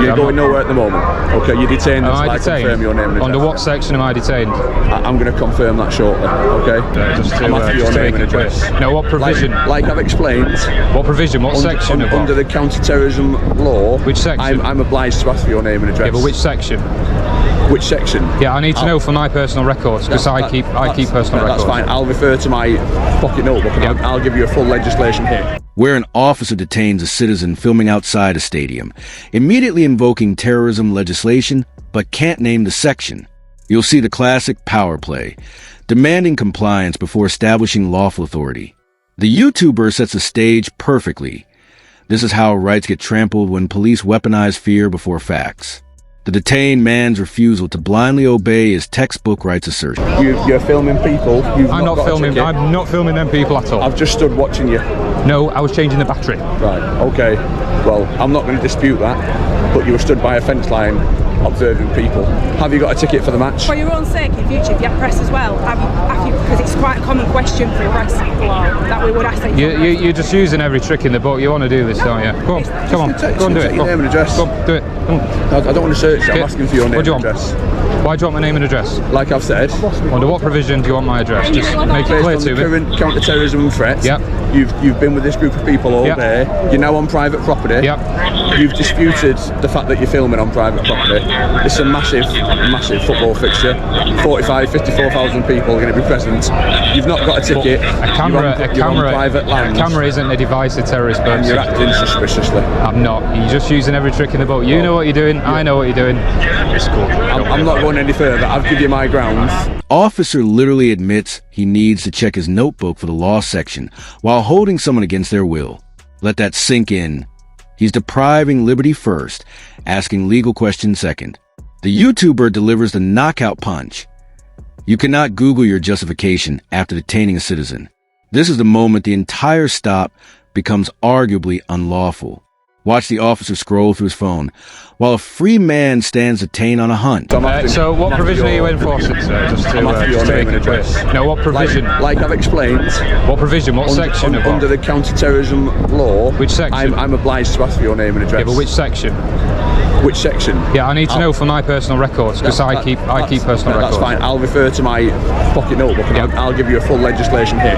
You're going nowhere at the moment. Okay, you're detained until I confirm your name and address. Under what section am I detained? I'm going to confirm that shortly, okay? Just to, I'm after your name and address. No, what provision? Like I've explained. What provision? What section of what? Under the counter-terrorism law. Which section? I'm obliged to ask for your name and address. Yeah, but which section? Which section? Yeah, I need to know for my personal records, because I keep personal records. That's fine. I'll refer to my pocket notebook and I'll give you a full legislation here. Where an officer detains a citizen filming outside a stadium, immediately invoking terrorism legislation, but can't name the section. You'll see the classic power play, demanding compliance before establishing lawful authority. The YouTuber sets the stage perfectly. This is how rights get trampled when police weaponize fear before facts. The detained man's refusal to blindly obey his textbook rights assertion. You're filming people. I'm not filming. I'm not filming them people at all. I've just stood watching you. No, I was changing the battery. Right. Okay. Well, I'm not going to dispute that. But you were stood by a fence line, observing people. Have you got a ticket for the match? For your own sake, in future, if you have press as well, because it's quite a common question for press that we would ask. You're just using every trick in the book. You want to do this, don't you? Go on, come on, go and do it. Your name and address. Go on, do it. Come on. I don't want to search you. I'm asking for your name and address. Why do you want my name and address? Like I've said. Under what provision do you want my address? Just make it clear to me. Current counter-terrorism threat. Yep. You've been with this group of people all day. You're now on private property. Yep. You've disputed the fact that you're filming on private property. It's a massive football fixture. 54,000 people are going to be present. You've not got a ticket. You're on private land. A camera isn't a device of terrorist purposes. And you're acting suspiciously. I'm not. You're just using every trick in the book. You know what you're doing. I know what you're doing. It's cool. I'm not going any further. I'll give you my grounds. Officer literally admits he needs to check his notebook for the law section while holding someone against their will. Let that sink in. He's depriving liberty first, asking legal questions second. The YouTuber delivers the knockout punch. You cannot Google your justification after detaining a citizen. This is the moment the entire stop becomes arguably unlawful. Watch the officer scroll through his phone, while a free man stands detained on a hunt. So what provision are you enforcing, sir? Just to make it clear. No, what provision? Like I've explained. What provision? What section? Under the counter-terrorism law. Which section? I'm obliged to ask for your name and address. Yeah, but which section? Which section? Yeah, I need to know for my personal records, because I keep personal records. That's fine. I'll refer to my pocket notebook and I'll give you a full legislation here.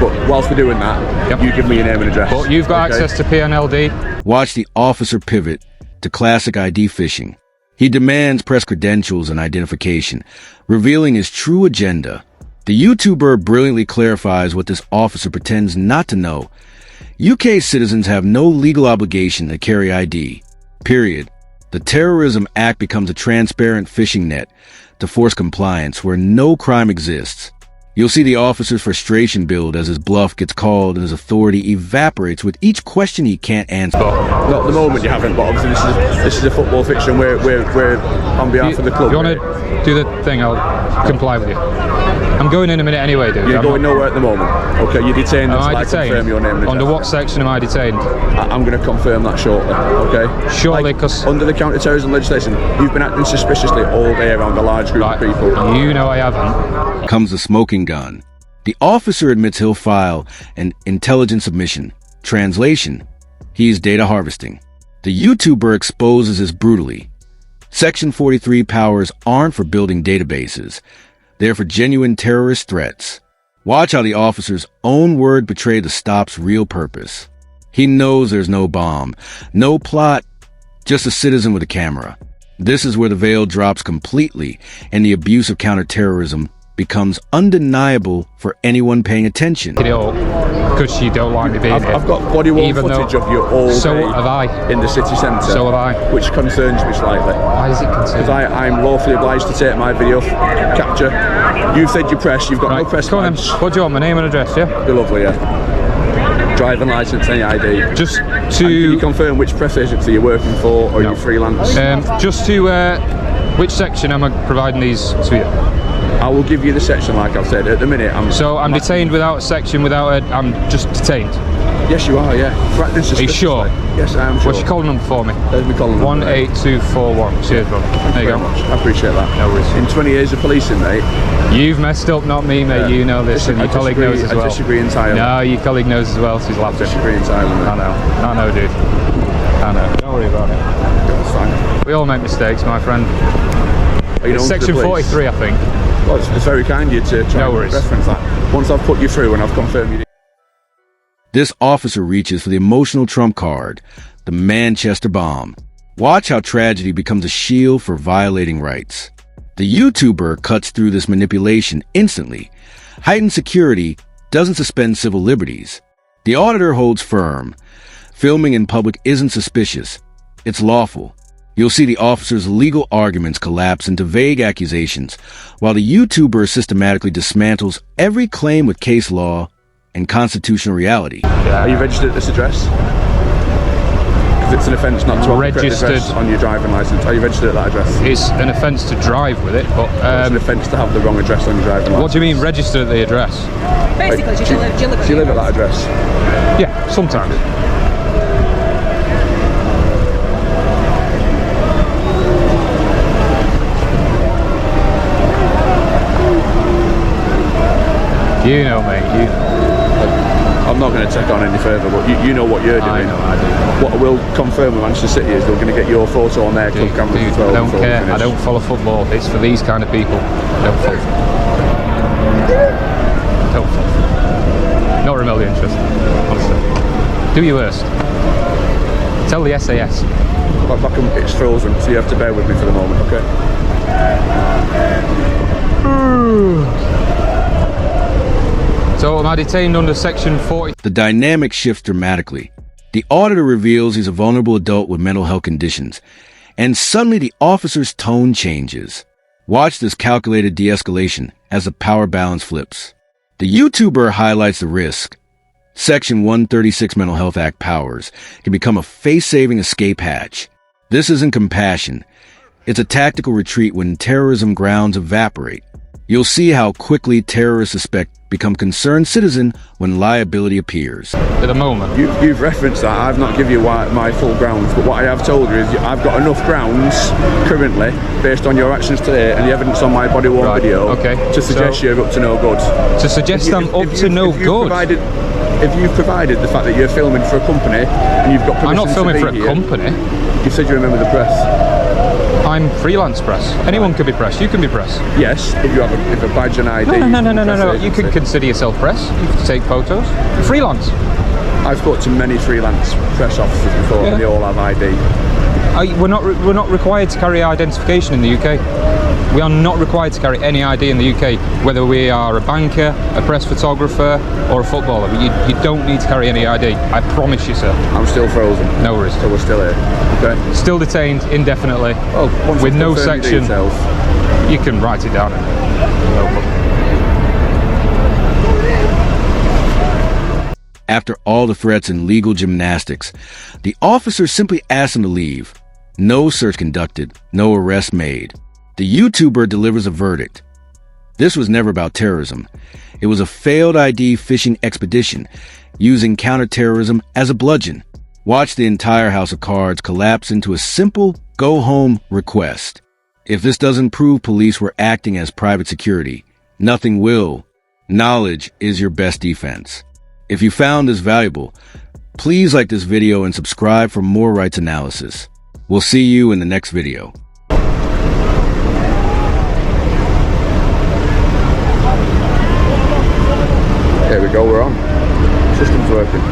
But whilst we're doing that, you give me your name and address. But you've got access to PNLD. Watch the officer pivot to classic ID phishing. He demands press credentials and identification, revealing his true agenda. The YouTuber brilliantly clarifies what this officer pretends not to know. UK citizens have no legal obligation to carry ID. Period. The Terrorism Act becomes a transparent phishing net to force compliance where no crime exists. You'll see the officer's frustration build as his bluff gets called and his authority evaporates with each question he can't answer. Not at the moment you haven't, but obviously this is a football fiction. We're on behalf of the club. You want to do the thing? I'll comply with you. I'm going in a minute anyway, dude. You're going nowhere at the moment. Okay, you're detained until I confirm your name and address. Under what section am I detained? I'm going to confirm that shortly, okay? Surely, because... Under the counter-terrorism legislation, you've been acting suspiciously all day around a large group of people. You know I haven't. Comes the smoking gun. The officer admits he'll file an intelligence submission. Translation: he's data harvesting. The YouTuber exposes this brutally. Section 43 powers aren't for building databases. They're for genuine terrorist threats. Watch how the officer's own word betray the stop's real purpose. He knows there's no bomb, no plot, just a citizen with a camera. This is where the veil drops completely and the abuse of counterterrorism becomes undeniable for anyone paying attention. Because you don't like me being here. I've got body-worn footage of you all day have I. In the city centre. So have I. Which concerns me slightly. Why does it concern? Because I'm lawfully obliged to take my video capture. You've said your press, you've got no press badge. What do you want, my name and address, yeah? You're lovely, yeah. Driving licence, any ID. Just to... And can you confirm which press agency you're working for, or you're freelance? Just to... which section am I providing these to you? I will give you the section, like I've said. At the minute, I'm detained without a section, I'm just detained? Yes, you are, yeah. Are you sure? Yes, I am sure. What's your call number for me? There's my call number. 18241. Cheers, brother. There you go. I appreciate that. No worries. In 20 years of policing, mate. You've messed up, not me, mate. You know this, and your colleague knows as well. I disagree entirely. No, your colleague knows as well, so he's laughing. I disagree entirely, mate. I know, dude. I know. Don't worry about it. That's fine. We all make mistakes, my friend. Are you known to the Section police? 43, I think. Well, it's very kind of you to try No and worries. reference that. Once I've put you through and I've confirmed you. This officer reaches for the emotional trump card, the Manchester bomb. Watch how tragedy becomes a shield for violating rights. The YouTuber cuts through this manipulation instantly. Heightened security doesn't suspend civil liberties. The auditor holds firm. Filming in public isn't suspicious. It's lawful. You'll see the officer's legal arguments collapse into vague accusations, while the YouTuber systematically dismantles every claim with case law and constitutional reality. Are you registered at this address? Because it's an offence not to have the correct address on your driving licence. Are you registered at that address? It's an offence to drive with it, but It's an offence to have the wrong address on your driving licence. what do you mean registered at the address? Basically, do you live Do you live at that address? Yeah, sometimes. You know, mate, you know. I'm not going to take on any further, but you know what you're doing. I know, I do. What I will confirm with Manchester City is they're going to get your photo on their club cameras as well. I don't before we care. finish. I don't follow football. It's for these kind of people. I don't follow football. Don't follow football. Not remotely interested, honestly. Do your worst. Tell the SAS. It's frozen, so you have to bear with me for the moment, okay? So am I detained under section 40? The dynamic shifts dramatically. The auditor reveals he's a vulnerable adult with mental health conditions, and suddenly the officer's tone changes. Watch this calculated de-escalation as the power balance flips. The YouTuber highlights the risk. Section 136 Mental Health Act powers can become a face-saving escape hatch. This isn't compassion. It's a tactical retreat when terrorism grounds evaporate. You'll see how quickly terrorist suspects become concerned citizen when liability appears. At the moment. You've referenced that. I've not given you my full grounds, but what I have told you is I've got enough grounds currently, based on your actions today and the evidence on my body-worn video, to suggest you're up to no good. To suggest I'm up to no good? If you've provided the fact that you're filming for a company and you've got permission I'm not filming to for a be here, company. You said you remember the press. I'm freelance press. Anyone can be press. You can be press. Yes, if you have a badge and ID. No. You can consider yourself press. You can take photos. Freelance. I've spoken to many freelance press officers before, and they all have ID. We're not required to carry identification in the UK. We are not required to carry any ID in the UK, whether we are a banker, a press photographer, or a footballer. You don't need to carry any ID. I promise you, sir. I'm still frozen. No worries. So we're still here. Okay. Still detained indefinitely. Well, once with you've no confirmed your section. details. You can write it down. No problem. After all the threats and legal gymnastics, the officer simply asked him to leave. No search conducted, no arrest made. The YouTuber delivers a verdict. This was never about terrorism. It was a failed ID phishing expedition, using counterterrorism as a bludgeon. Watch the entire house of cards collapse into a simple go-home request. If this doesn't prove police were acting as private security, nothing will. Knowledge is your best defense. If you found this valuable, please like this video and subscribe for more rights analysis. We'll see you in the next video. There we go, we're on. System's working.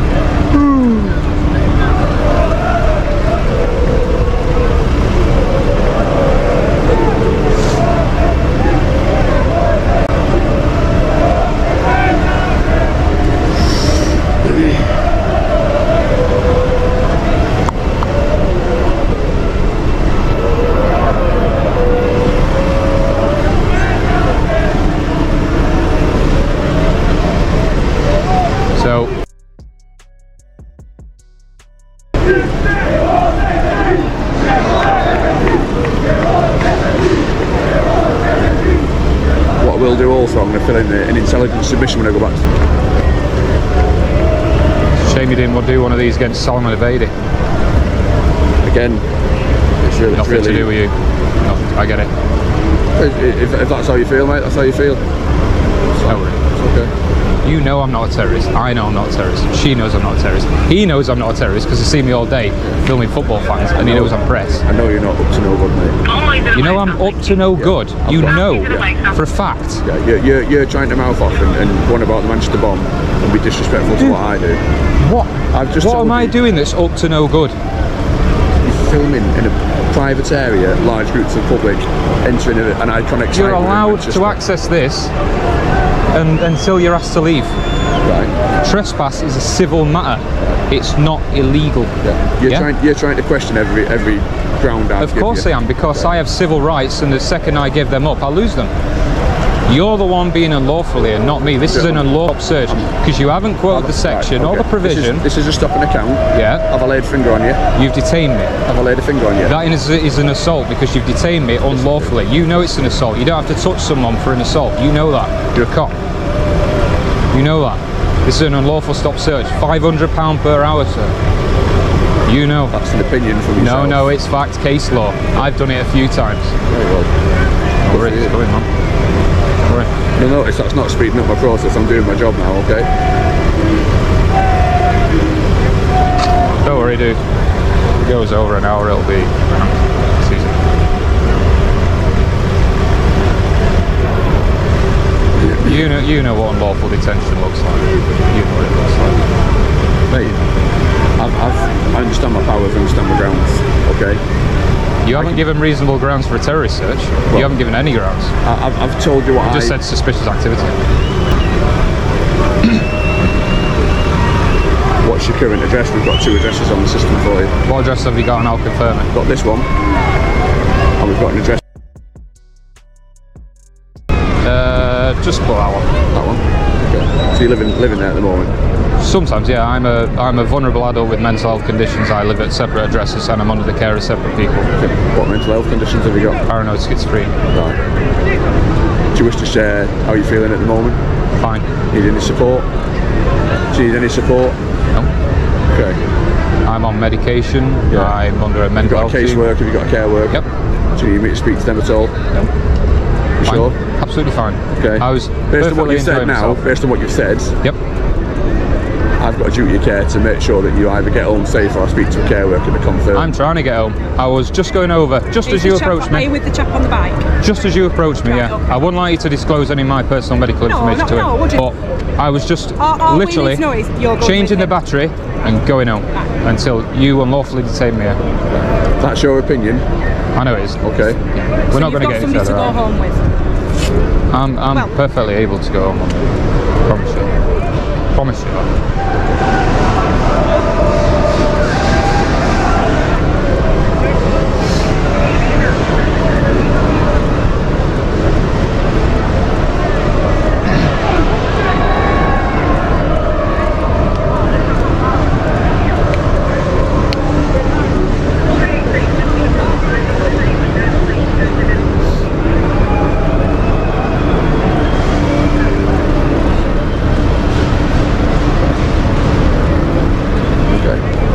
So What I will do also, I'm going to fill in an intelligence submission when I go back to shame you didn't do one of these against Salman Evadi. again, it's really Nothing to do with you. No, I get it. If that's how you feel, mate, that's how you feel. No worries. It's okay. You know I'm not a terrorist. I know I'm not a terrorist. She knows I'm not a terrorist. He knows I'm not a terrorist because he's seen me all day filming football fans, and he knows I'm press. I know you're not up to no good, mate. You know I'm up to no good. You know for a fact. Yeah, you're trying to mouth off and one about the Manchester bomb and be disrespectful to what I do. What? What am I doing that's up to no good? You're filming in a private area, large groups of public, entering an iconic site. You're allowed to access this until you're asked to leave. Right. Trespass is a civil matter. It's not illegal. Yeah. You're trying to question every ground I've Of course I am, because I have civil rights, and the second I give them up, I'll lose them. You're the one being unlawful here, not me. This is an unlawful search because you haven't quoted the section or the provision. This is a stop and account. Yeah. Have I laid a finger on you? You've detained me. Have I laid a finger on you? That is an assault because you've detained me unlawfully. You know it's an assault. You don't have to touch someone for an assault. You know that. You're a cop. You know that. This is an unlawful stop search. £500 per hour, sir. You know. That's an opinion from yourself. No, it's fact, case law. I've done it a few times. Very well. All right, it's going on. All right. You'll notice that's not speeding up my process. I'm doing my job now, okay? Don't worry, dude. If it goes over an hour, it'll be season. You know what unlawful detention looks like. You know what it looks like. Mate, I understand my powers, I understand my grounds, okay? You haven't given reasonable grounds for a terrorist search. You haven't given any grounds. I've told you what You just said suspicious activity. What's your current address? We've got 2 addresses on the system for you. What address have you got, and I'll confirm it? We've got this one, and we've got an address. Just put that one. That one. Okay. So you're living there at the moment. Sometimes, yeah. I'm a vulnerable adult with mental health conditions. I live at separate addresses, and I'm under the care of separate people. Okay. What mental health conditions have you got? Paranoid schizophrenia. Right. Do you wish to share how you're feeling at the moment? Fine. Need any support? Do you need any support? No. Okay. I'm on medication. Yeah. I'm under a mental health Have you got a caseworker? Have you got a care worker? Yep. Do you need me to speak to them at all? No. You Fine. sure? Absolutely fine. Okay. I was based on what you've said enjoying now, myself. based on what you've said, Yep. I've got a duty of care to make sure that you either get home safe or I speak to a care worker to confirm. I'm trying to get home. I was just going over, just as you approached Are you me. with the chap on the bike? Just as you approached me, Right, yeah. okay. I wouldn't like you to disclose any of my personal medical information to no, him. would you? But I was just All we literally need to know is you're going changing with the him. battery and going home until you unlawfully detain me here. That's your opinion. I know it is. Okay. We're not going to You've got get any somebody to further go out. home with. I'm Well- perfectly able to go home. Promise you. Promise you that.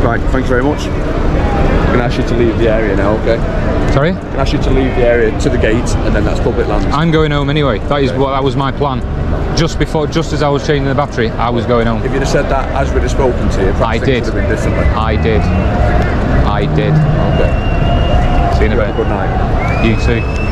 Right, thanks very much. I'm going to ask you to leave the area now, okay? Sorry? I'm going to ask you to leave the area to the gate and then that's public land. I'm going home anyway. That was my plan. Just as I was changing the battery, I was going home. If you'd have said that as we'd have spoken to you, perhaps I things did. would have been differently. I did. Okay. See you in a You bit. have a good night. You too.